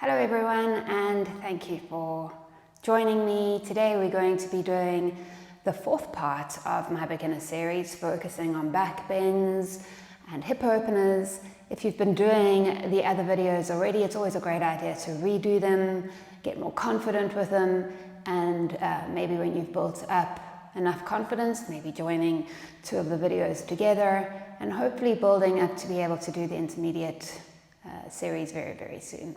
Hello everyone, and thank you for joining me. Today we're going to be doing the fourth part of my beginner series, focusing on back bends and hip openers. If you've been doing the other videos already, it's always a great idea to redo them, get more confident with them, and maybe when you've built up enough confidence, maybe joining two of the videos together and hopefully building up to be able to do the intermediate series very, very soon.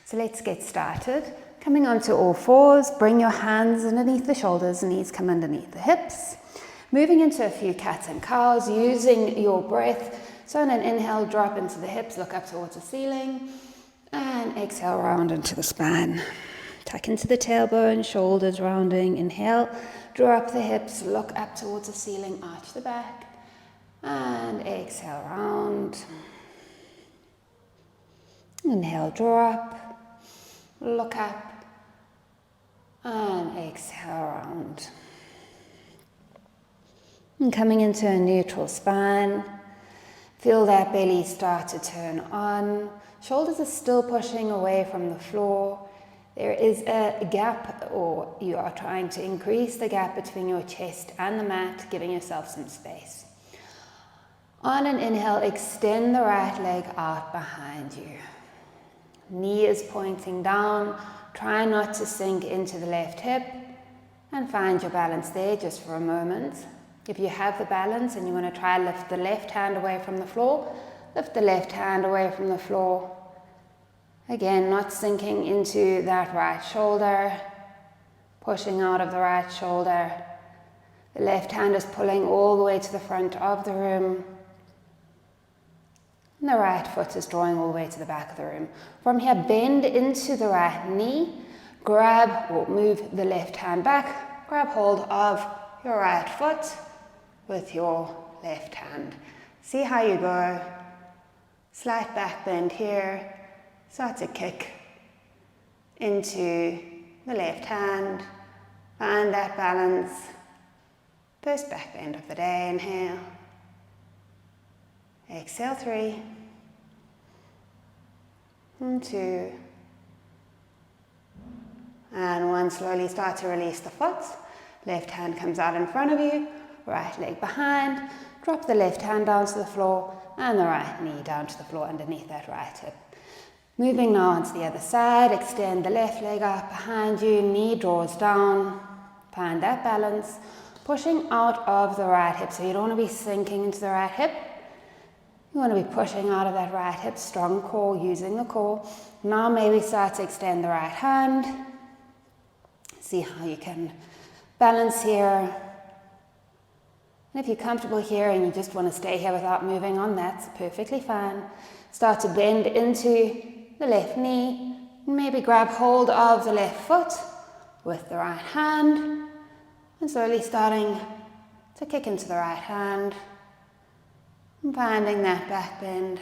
So let's get started. Coming onto all fours, bring your hands underneath the shoulders, knees come underneath the hips. Moving into a few cats and cows, using your breath. So on an inhale, drop into the hips, look up towards the ceiling, and exhale, round into the spine. Tuck into the tailbone, shoulders rounding. Inhale, draw up the hips, look up towards the ceiling, arch the back, and exhale, round. Inhale, draw up. Look up and exhale round. And coming into a neutral spine, feel that belly start to turn on. Shoulders are still pushing away from the floor. There is a gap, or you are trying to increase the gap between your chest and the mat, giving yourself some space. On an inhale, extend the right leg out behind you. Knee is pointing down, try not to sink into the left hip, and find your balance there just for a moment. If you have the balance and you want to try lift the left hand away from the floor, lift the left hand away from the floor. Again, not sinking into that right shoulder, pushing out of the right shoulder. The left hand is pulling all the way to the front of the room. And the right foot is drawing all the way to the back of the room. From here, bend into the right knee, grab or move the left hand back, grab hold of your right foot with your left hand. See how you go. Slight back bend here. Start to kick into the left hand. Find that balance. First back bend of the day, inhale. Exhale, 3, and 2, and 1. Slowly start to release the foot. Left hand comes out in front of you, right leg behind. Drop the left hand down to the floor and the right knee down to the floor underneath that right hip. Moving now onto the other side, extend the left leg out behind you, knee draws down, find that balance, pushing out of the right hip. So you don't want to be sinking into the right hip. You want to be pushing out of that right hip, strong core, using the core. Now maybe start to extend the right hand. See how you can balance here. And if you're comfortable here and you just want to stay here without moving on, that's perfectly fine. Start to bend into the left knee. Maybe grab hold of the left foot with the right hand. And slowly starting to kick into the right hand. And finding that back bend.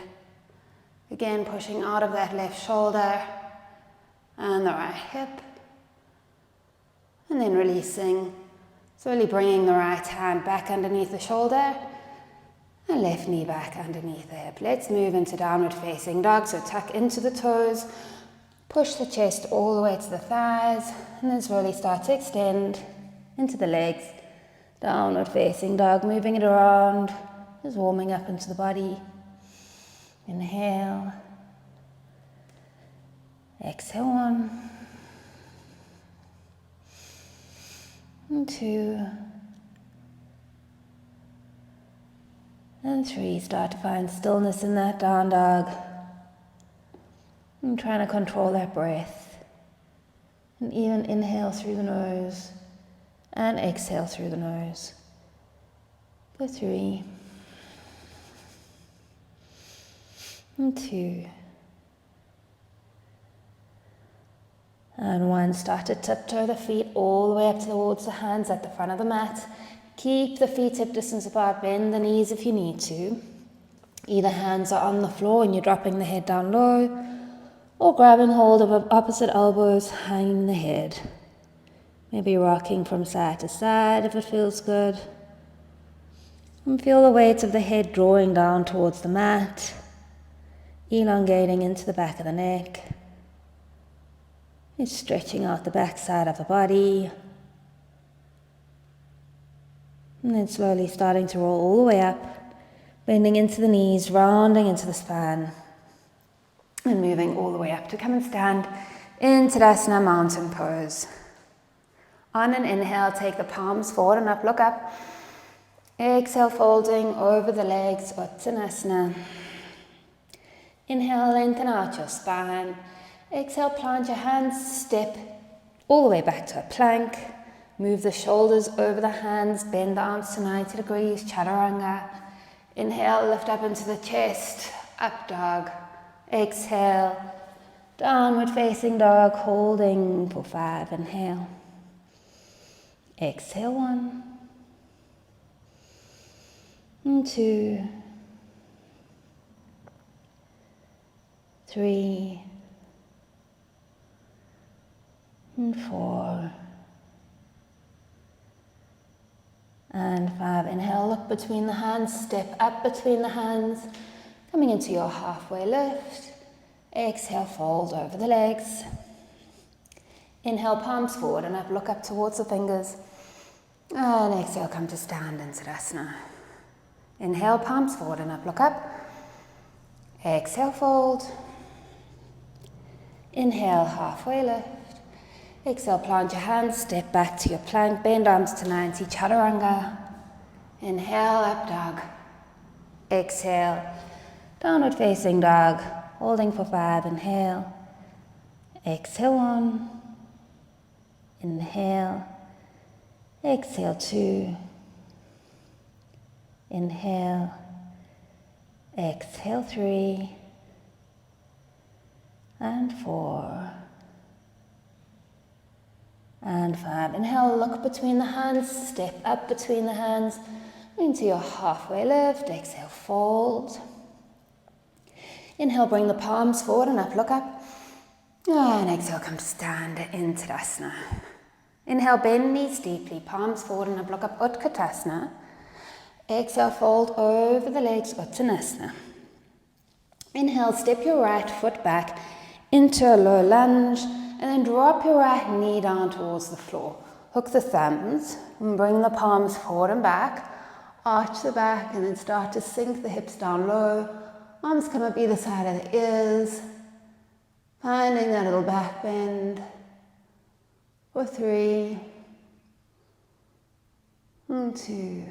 Again, pushing out of that left shoulder and the right hip. And then releasing. Slowly bringing the right hand back underneath the shoulder and left knee back underneath the hip. Let's move into downward facing dog. So tuck into the toes, push the chest all the way to the thighs, and then slowly start to extend into the legs. Downward facing dog, moving it around. Just warming up into the body. Inhale. Exhale, 1. And 2. And 3. Start to find stillness in that down dog. And trying to control that breath. And even inhale through the nose. And exhale through the nose. For 3. And 2. And 1. Start to tiptoe the feet all the way up towards the hands at the front of the mat. Keep the feet hip distance apart. Bend the knees if you need to. Either hands are on the floor and you're dropping the head down low, or grabbing hold of opposite elbows, hanging the head. Maybe rocking from side to side if it feels good. And feel the weight of the head drawing down towards the mat. elongating into the back of the neck. It's stretching out the back side of the body. And then slowly starting to roll all the way up, bending into the knees, rounding into the spine, and moving all the way up to come and stand in Tadasana mountain pose. On an inhale, take the palms forward and up, look up. Exhale, folding over the legs, Uttanasana. Inhale, lengthen out your spine. Exhale, plant your hands, step all the way back to a plank. Move the shoulders over the hands, bend the arms to 90 degrees, Chaturanga. Inhale, lift up into the chest, up dog. Exhale, downward facing dog, holding for 5, inhale. Exhale, 1. And 2. 3. And 4. And 5. Inhale, look between the hands, step up between the hands, coming into your halfway lift. Exhale, fold over the legs. Inhale, palms forward and up, look up towards the fingers. And exhale, come to stand in Tadasana. Inhale, palms forward and up, look up. Exhale, fold. Inhale, halfway lift. Exhale, plant your hands, step back to your plank, bend arms to 90, Chaturanga. Inhale, up dog. Exhale, downward facing dog, holding for 5, inhale. Exhale, 1. Inhale. Exhale, 2. Inhale. Exhale, 3. And 4. And 5. Inhale, look between the hands, step up between the hands into your halfway lift. Exhale, fold. Inhale, bring the palms forward and up, look up. And exhale, come to stand in Tadasana. Inhale, bend knees deeply, palms forward and up, look up, Utkatasana. Exhale, fold over the legs, Uttanasana. Inhale, step your right foot back into a low lunge. And then drop your right knee down towards the floor. Hook the thumbs and bring the palms forward and back. Arch the back and then start to sink the hips down low. Arms come up either side of the ears. Finding that little back bend. For 3. And 2.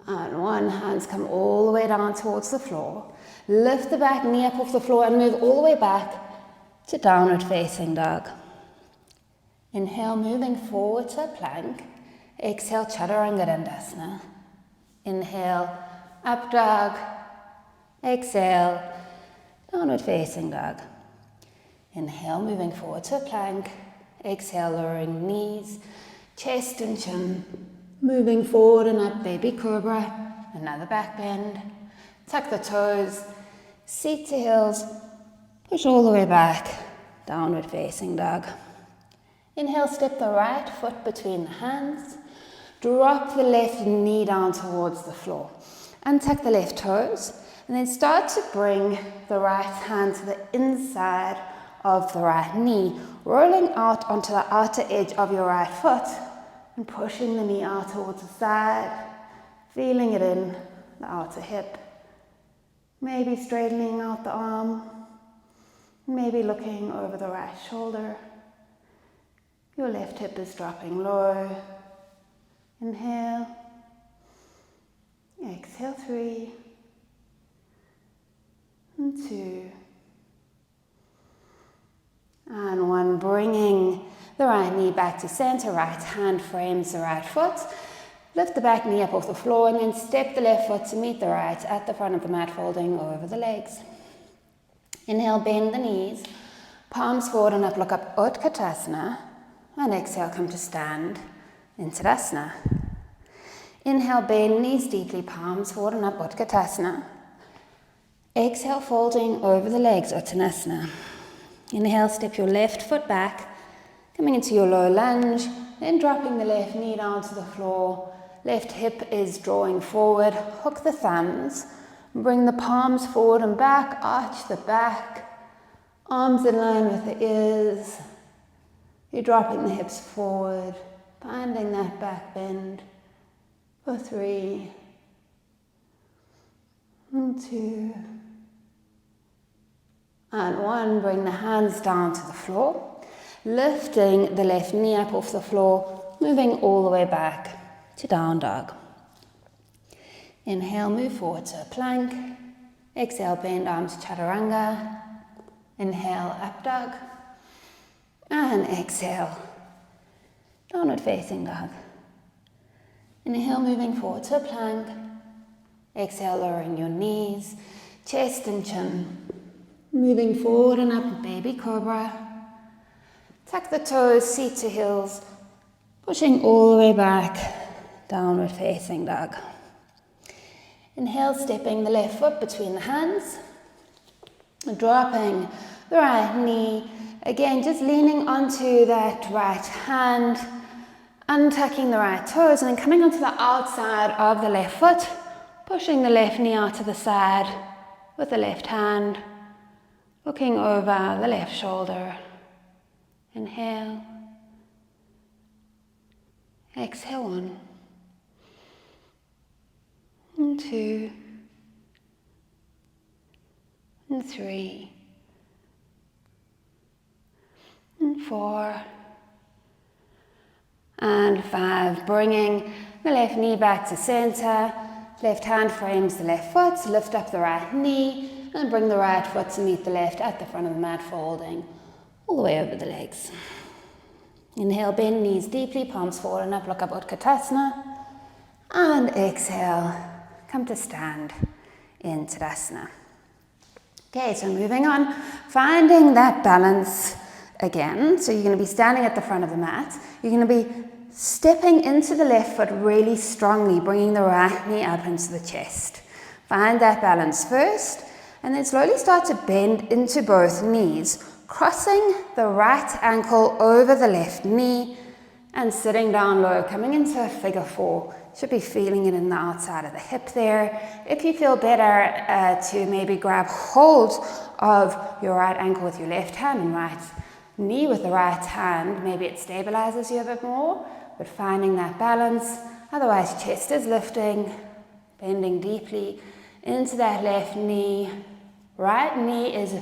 And 1. Hands come all the way down towards the floor. Lift the back knee up off the floor and move all the way back to downward facing dog. Inhale, moving forward to a plank. Exhale, Chaturanga Dandasana. Inhale, up dog. Exhale, downward facing dog. Inhale, moving forward to a plank. Exhale, lowering knees, chest and chin. Moving forward and up, baby cobra. Another back bend. Tuck the toes, seat to heels, push all the way back, downward facing dog. Inhale, step the right foot between the hands, drop the left knee down towards the floor, untuck the left toes, and then start to bring the right hand to the inside of the right knee, rolling out onto the outer edge of your right foot, and pushing the knee out towards the side, feeling it in the outer hip. Maybe straightening out the arm, maybe looking over the right shoulder. Your left hip is dropping low. Inhale. Exhale, 3. And 2. And 1, bringing the right knee back to center, right hand frames the right foot. Lift the back knee up off the floor and then step the left foot to meet the right at the front of the mat, folding over the legs. Inhale, bend the knees, palms forward and up, look up, Utkatasana. And exhale, come to stand in Tadasana. Inhale, bend knees deeply, palms forward and up, Utkatasana. Exhale, folding over the legs, Uttanasana. Inhale, step your left foot back, coming into your low lunge, then dropping the left knee down to the floor. Left hip is drawing forward, hook the thumbs, bring the palms forward and back, arch the back, Arms in line with the ears. You're dropping the hips forward, finding that back bend for 3 and 2 and 1. Bring the hands down to the floor, lifting the left knee up off the floor, moving all the way back to down dog. Inhale, move forward to a plank. Exhale, bend arms, chaturanga. Inhale, up dog. And exhale, downward facing dog. Inhale, moving forward to a plank. Exhale, lowering your knees, chest and chin. Moving forward and up, baby cobra. Tuck the toes, seat to heels, pushing all the way back, downward facing dog. Inhale, stepping the left foot between the hands, dropping the right knee. Again, just leaning onto that right hand, untucking the right toes, and then coming onto the outside of the left foot, pushing the left knee out to the side with the left hand, looking over the left shoulder. Inhale. Exhale, 1 and 2 and 3 and 4 and 5. Bringing the left knee back to center. Left hand frames the left foot. Lift up the right knee and bring the right foot to meet the left at the front of the mat, folding all the way over the legs. Inhale, bend knees deeply, palms forward and up, look up, Utkatasana. And exhale, come to stand in Tadasana. Okay, so moving on, finding that balance again. So you're going to be standing at the front of the mat. You're going to be stepping into the left foot really strongly, bringing the right knee up into the chest. Find that balance first, and then slowly start to bend into both knees, crossing the right ankle over the left knee and sitting down low, coming into a figure 4. Should be feeling it in the outside of the hip there. If you feel better to maybe grab hold of your right ankle with your left hand and right knee with the right hand, maybe it stabilizes you a bit more, but finding that balance. Otherwise, chest is lifting, bending deeply into that left knee. Right knee is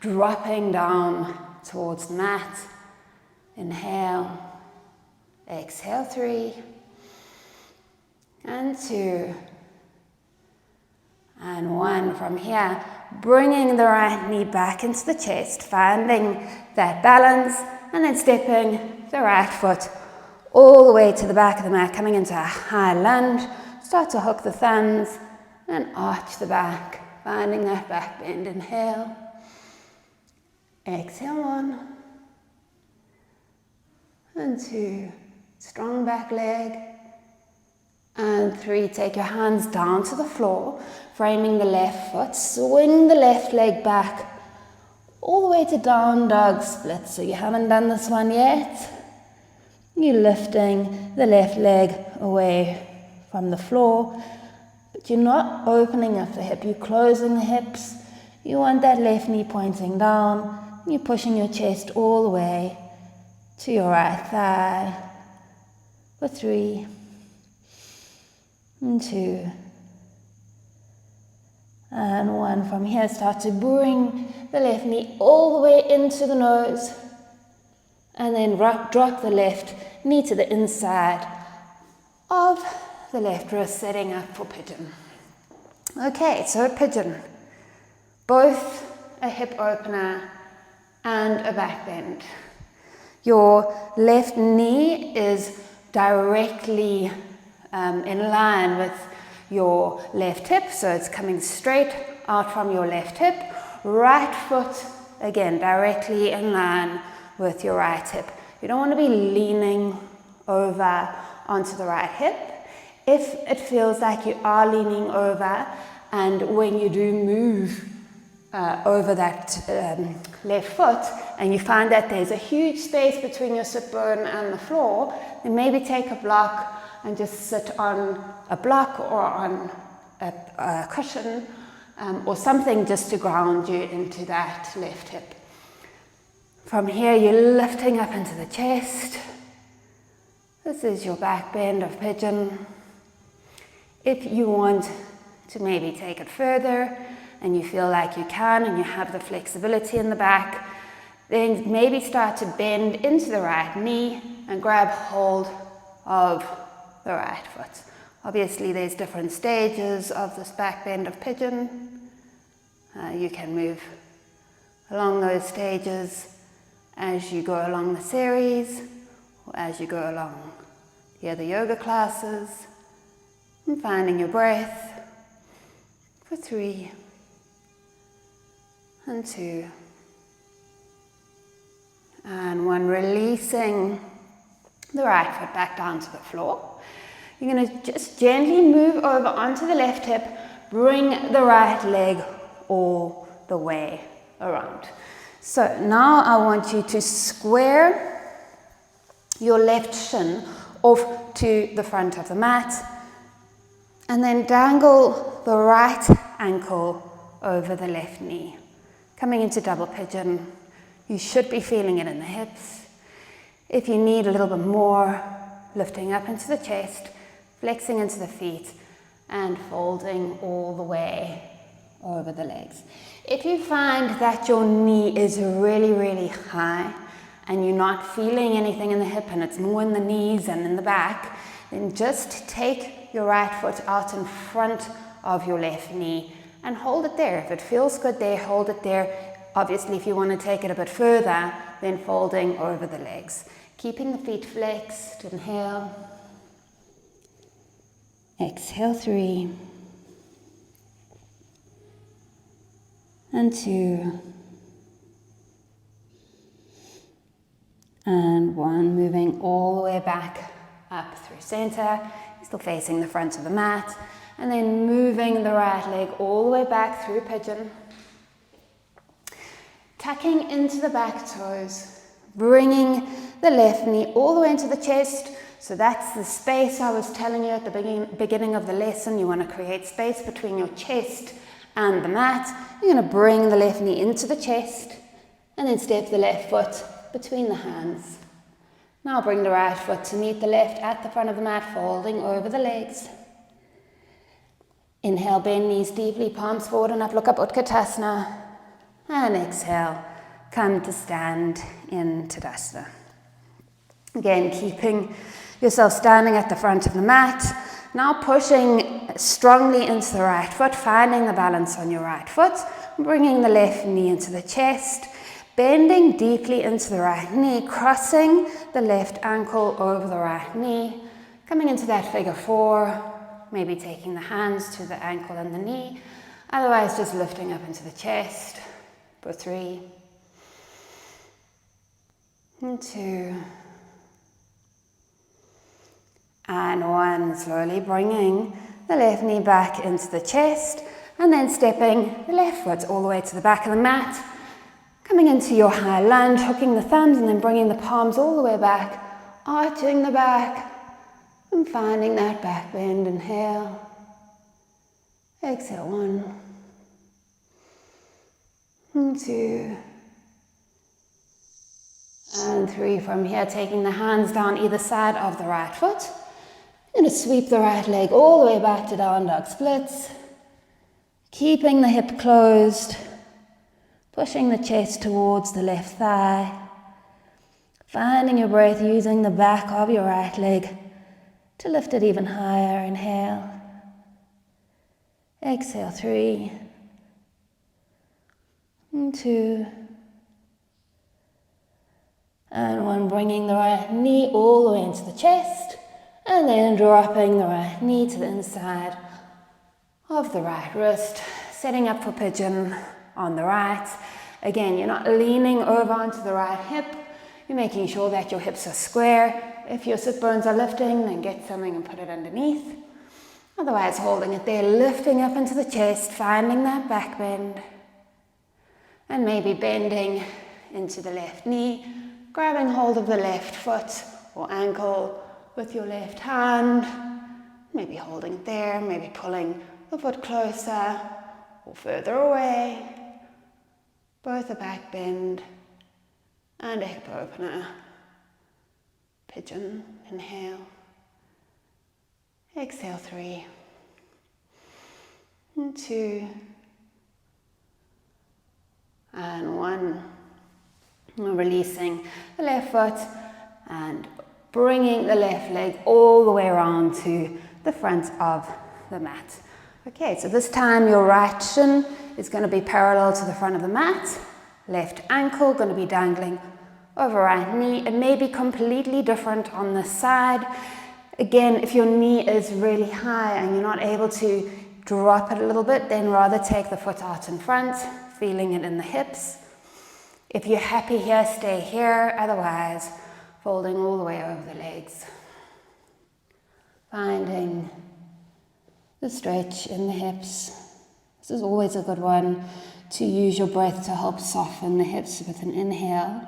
dropping down towards the mat. Inhale, exhale, 3 and 2 and 1. From here, bringing the right knee back into the chest, finding that balance, and then stepping the right foot all the way to the back of the mat, coming into a high lunge. Start to hook the thumbs and arch the back, finding that back bend. Inhale, exhale, 1 and 2, strong back leg, and 3. Take your hands down to the floor, framing the left foot, swing the left leg back all the way to down dog split. So you haven't done this one yet. You're lifting the left leg away from the floor, but you're not opening up the hip, you're closing the hips. You want that left knee pointing down. You're pushing your chest all the way to your right thigh for 3 and 2 and 1. From here, start to bring the left knee all the way into the nose, and then drop the left knee to the inside of the left wrist, setting up for pigeon. Okay, so pigeon, both a hip opener and a back bend. Your left knee is directly in line with your left hip, so it's coming straight out from your left hip. Right foot, again, directly in line with your right hip. You don't want to be leaning over onto the right hip. If it feels like you are leaning over, and when you do move over that left foot, and you find that there's a huge space between your sit bone and the floor, then maybe take a block and just sit on a block or on a cushion or something, just to ground you into that left hip. From here, you're lifting up into the chest. This is your back bend of pigeon. If you want to maybe take it further and you feel like you can and you have the flexibility in the back, then maybe start to bend into the right knee and grab hold of the right foot. Obviously, there's different stages of this back bend of pigeon. You can move along those stages as you go along the series or as you go along the other yoga classes, and finding your breath for 3 and 2 and 1, releasing the right foot back down to the floor. You're going to just gently move over onto the left hip, bring the right leg all the way around. So now I want you to square your left shin off to the front of the mat and then dangle the right ankle over the left knee. Coming into double pigeon, you should be feeling it in the hips. If you need a little bit more, lifting up into the chest, flexing into the feet, and folding all the way over the legs. If you find that your knee is really, really high and you're not feeling anything in the hip and it's more in the knees and in the back, then just take your right foot out in front of your left knee and hold it there. If it feels good there, hold it there. Obviously, if you want to take it a bit further, then folding over the legs. Keeping the feet flexed. Inhale. Exhale, 3 and 2 and 1. Moving all the way back up through center, still facing the front of the mat, and then moving the right leg all the way back through pigeon. Tucking into the back toes, bringing the left knee all the way into the chest. So that's the space I was telling you at the beginning of the lesson. You want to create space between your chest and the mat. You're going to bring the left knee into the chest and then step the left foot between the hands. Now bring the right foot to meet the left at the front of the mat, folding over the legs. Inhale, bend knees deeply, palms forward and up, look up, Utkatasana. And exhale, come to stand in Tadasana. Again, keeping yourself standing at the front of the mat. Now pushing strongly into the right foot, finding the balance on your right foot, bringing the left knee into the chest, bending deeply into the right knee, crossing the left ankle over the right knee, coming into that figure 4, maybe taking the hands to the ankle and the knee, otherwise just lifting up into the chest for 3 and 2 and 1. Slowly bringing the left knee back into the chest and then stepping the left foot all the way to the back of the mat, coming into your high lunge, hooking the thumbs and then bringing the palms all the way back, arching the back and finding that back bend. Inhale, exhale, 1 and 2 and 3. From here, taking the hands down either side of the right foot. You're going to sweep the right leg all the way back to down dog splits. Keeping the hip closed. Pushing the chest towards the left thigh. Finding your breath using the back of your right leg to lift it even higher. Inhale. Exhale, 3 and 2 and 1. Bringing the right knee all the way into the chest and then dropping the right knee to the inside of the right wrist, setting up for pigeon on the right. Again, you're not leaning over onto the right hip. You're making sure that your hips are square. If your sit bones are lifting, then get something and put it underneath. Otherwise, holding it there, lifting up into the chest, finding that back bend. And maybe bending into the left knee, grabbing hold of the left foot or ankle with your left hand, maybe holding it there, maybe pulling the foot closer or further away. Both a back bend and a hip opener. Pigeon, inhale. Exhale, 3 and 2 and 1. We're releasing the left foot and bringing the left leg all the way around to the front of the mat. Okay, so this time your right shin is going to be parallel to the front of the mat. Left ankle going to be dangling over right knee. It may be completely different on this side. Again, if your knee is really high and you're not able to drop it a little bit, then rather take the foot out in front, feeling it in the hips. If you're happy here, stay here. Otherwise, folding all the way over the legs. Finding the stretch in the hips. This is always a good one to use your breath to help soften the hips with an inhale.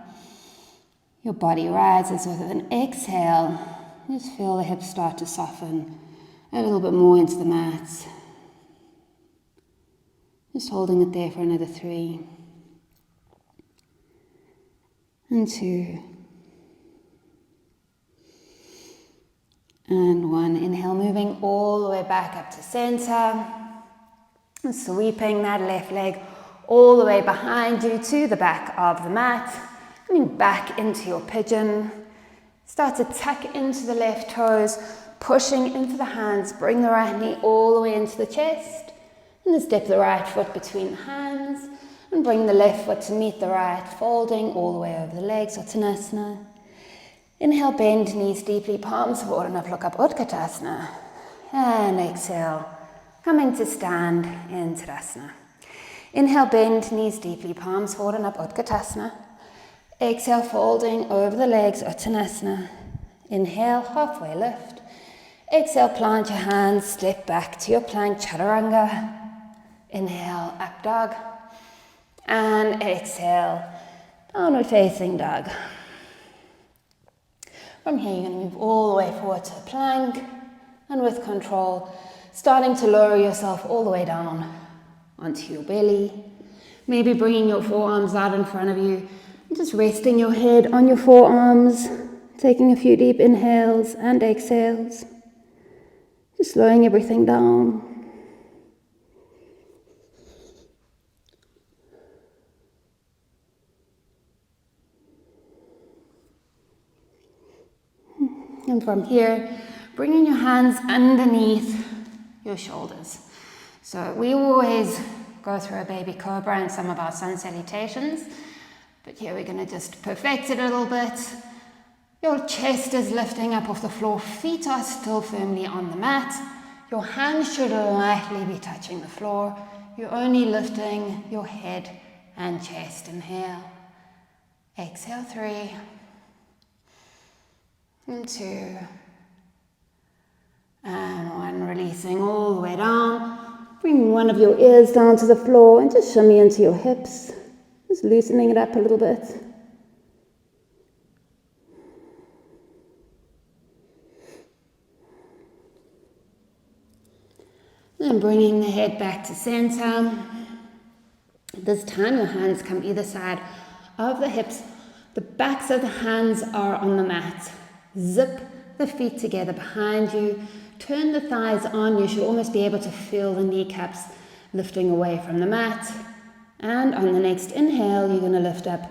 Your body rises with an exhale. Just feel the hips start to soften a little bit more into the mat. Just holding it there for another 3 and 2 and 1. Inhale, moving all the way back up to center. And sweeping that left leg all the way behind you to the back of the mat. Coming back into your pigeon. Start to tuck into the left toes, pushing into the hands. Bring the right knee all the way into the chest. And then step the right foot between the hands. And bring the left foot to meet the right, folding all the way over the legs, Uttanasana. Inhale, bend knees deeply, palms forward and up, look up, Utkatasana. And exhale, coming to stand in Tadasana. Inhale, bend knees deeply, palms forward and up, Utkatasana. Exhale, folding over the legs, Uttanasana. Inhale, halfway lift. Exhale, plant your hands, step back to your plank, Chaturanga. Inhale, up dog. And exhale, downward facing dog. From here, you're going to move all the way forward to a plank. And with control, starting to lower yourself all the way down onto your belly. Maybe bringing your forearms out in front of you. Just resting your head on your forearms, taking a few deep inhales and exhales. Just slowing everything down. And from here, bringing your hands underneath your shoulders. So we always go through a baby cobra in some of our sun salutations. But here we're going to just perfect it a little bit. Your chest is lifting up off the floor. Feet are still firmly on the mat. Your hands should lightly be touching the floor. You're only lifting your head and chest. Inhale. Exhale, 3 and 2 and 1. Releasing all the way down. Bring one of your ears down to the floor and just shimmy into your hips. Just loosening it up a little bit. Then bringing the head back to center. This time your hands come either side of the hips. The backs of the hands are on the mat. Zip the feet together behind you. Turn the thighs on. You should almost be able to feel the kneecaps lifting away from the mat. And on the next inhale, you're going to lift up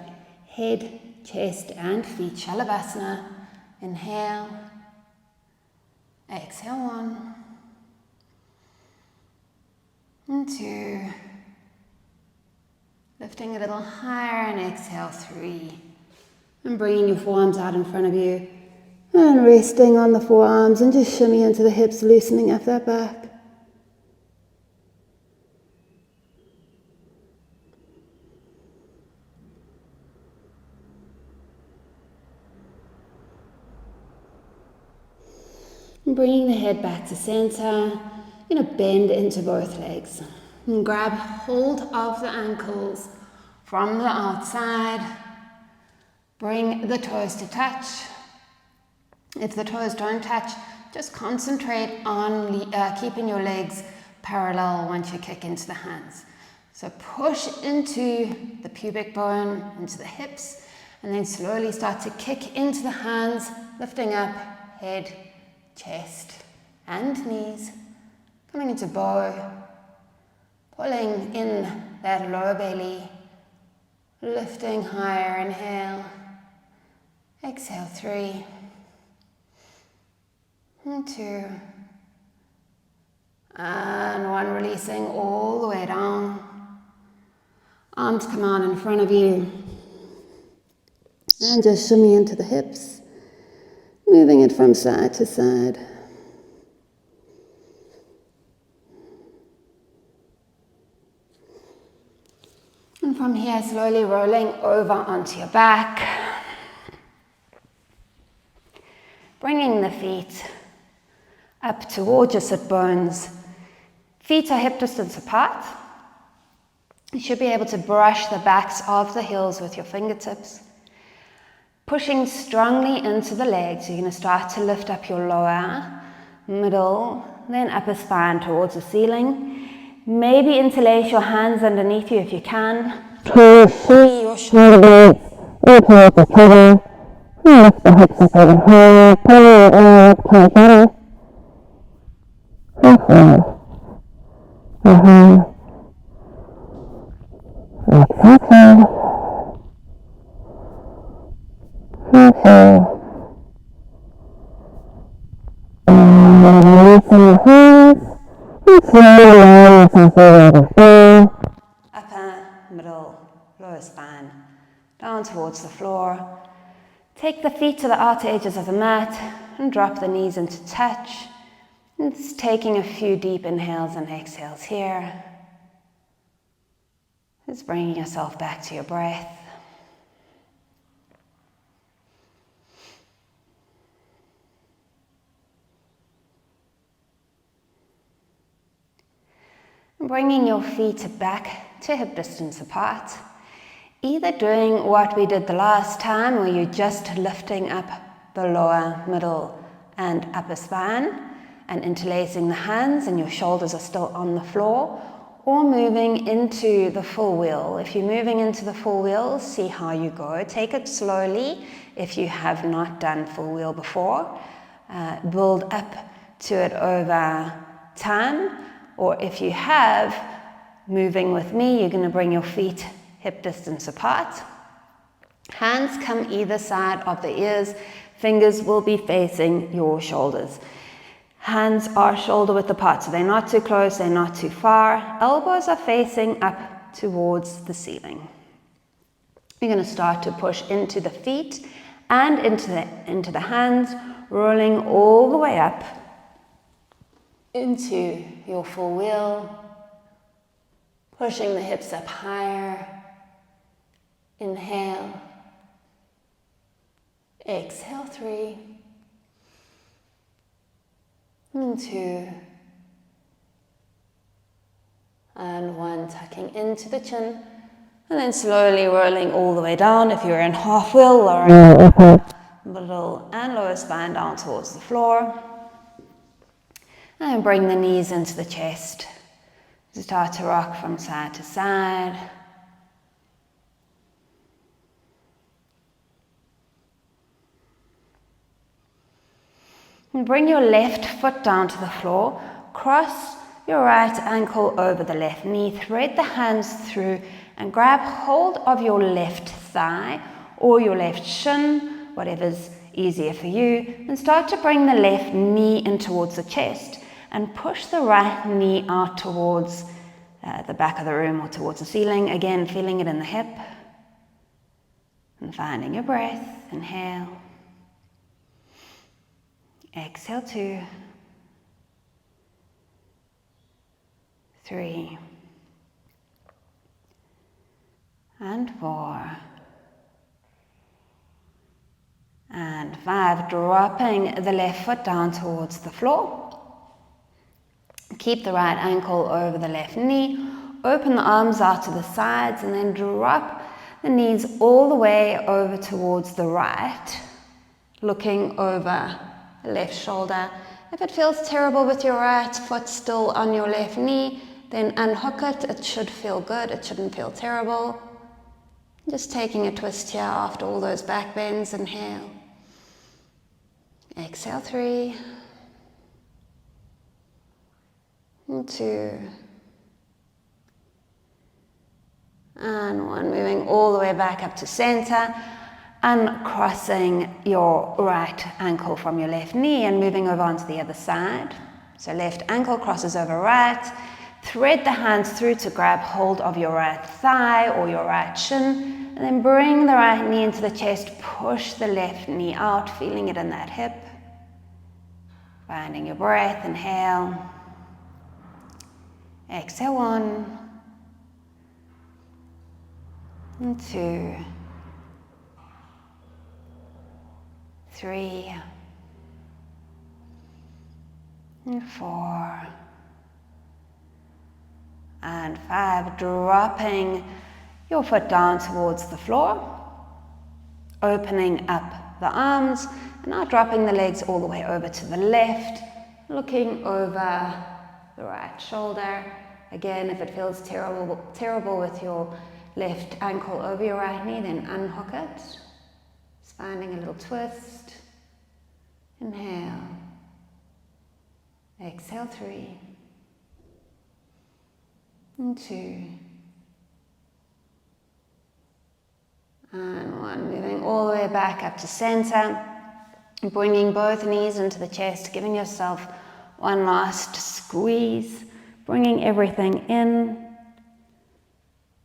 head, chest, and feet. Shalabhasana. Inhale. Exhale, 1 and 2. Lifting a little higher and exhale, 3. And bringing your forearms out in front of you. And resting on the forearms and just shimmy into the hips, loosening up that back. And bringing the head back to center, you're going to bend into both legs. And grab hold of the ankles from the outside. Bring the toes to touch. If the toes don't touch, just concentrate on keeping your legs parallel once you kick into the hands. So push into the pubic bone, into the hips, And then slowly start to kick into the hands, lifting up head, chest, and knees. Coming into bow, pulling in that lower belly, lifting higher, inhale, exhale, 3, and 2, and 1, releasing all the way down. Arms come out in front of you, and just shimmy into the hips, moving it from side to side. And from here, slowly rolling over onto your back. Bringing the feet up towards your sit bones. Feet are hip distance apart. You should be able to brush the backs of the heels with your fingertips. Pushing strongly into the legs, you're going to start to lift up your lower, middle, then upper spine towards the ceiling. Maybe interlace your hands underneath you if you can. Pull your shoulder blades, open up the shoulder, lift the hips up overhead, pull it up, toe down, and forward, exhale, and releasing your hands. Upper, middle, lower spine, down towards the floor. Take the feet to the outer edges of the mat and drop the knees into touch. It's taking a few deep inhales and exhales here. It's bringing yourself back to your breath. Bringing your feet back to hip distance apart, either doing what we did the last time where you're just lifting up the lower, middle and upper spine and interlacing the hands and your shoulders are still on the floor, or moving into the full wheel. If you're moving into the full wheel, see how you go. Take it slowly if you have not done full wheel before. Build up to it over time. Or if you have, moving with me, you're going to bring your feet hip distance apart. Hands come either side of the ears. Fingers will be facing your shoulders. Hands are shoulder width apart, so they're not too close, they're not too far. Elbows are facing up towards the ceiling. You're going to start to push into the feet and into the hands, rolling all the way up into your full wheel, pushing the hips up higher. Inhale, exhale, 3, and 2, and 1, tucking into the chin, and then slowly rolling all the way down. If you're in half wheel, lowering your upper, middle and lower spine down towards the floor. And bring the knees into the chest. Start to rock from side to side. And bring your left foot down to the floor. Cross your right ankle over the left knee. Thread the hands through and grab hold of your left thigh or your left shin, whatever's easier for you. And start to bring the left knee in towards the chest. And push the right knee out towards the back of the room or towards the ceiling. Again, feeling it in the hip. And finding your breath. Inhale. Exhale, 2. 3. And 4. And 5. Dropping the left foot down towards the floor. Keep the right ankle over the left knee, open the arms out to the sides and then drop the knees all the way over towards the right, looking over the left shoulder. If it feels terrible with your right foot still on your left knee, then unhook it. It should feel good, it shouldn't feel terrible. Just taking a twist here after all those back bends. Inhale. Exhale, 3. And 2. And 1. Moving all the way back up to center. Uncrossing your right ankle from your left knee and moving over onto the other side. So left ankle crosses over right. Thread the hands through to grab hold of your right thigh or your right shin. And then bring the right knee into the chest. Push the left knee out, feeling it in that hip. Finding your breath. Inhale. Exhale, 1. And 2. 3. And 4. And 5. Dropping your foot down towards the floor. Opening up the arms. And now dropping the legs all the way over to the left. Looking over the right shoulder. Again, if it feels terrible with your left ankle over your right knee, then unhook it. Just finding a little twist. Inhale. Exhale, 3. And 2. And 1. Moving all the way back up to center. Bringing both knees into the chest, giving yourself one last squeeze. Bringing everything in.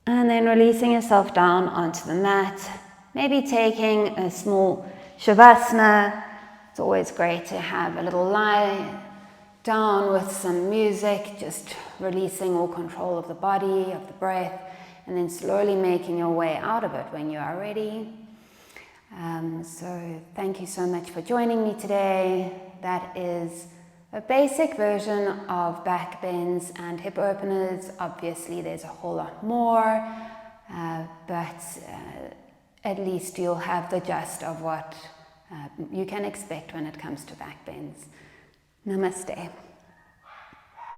And then releasing yourself down onto the mat. Maybe taking a small shavasana. It's always great to have a little lie down with some music, just releasing all control of the body, of the breath, and then slowly making your way out of it when you are ready. So thank you so much for joining me today. That is a basic version of back bends and hip openers. Obviously there's a whole lot more, but at least you'll have the gist of what you can expect when it comes to back bends. Namaste.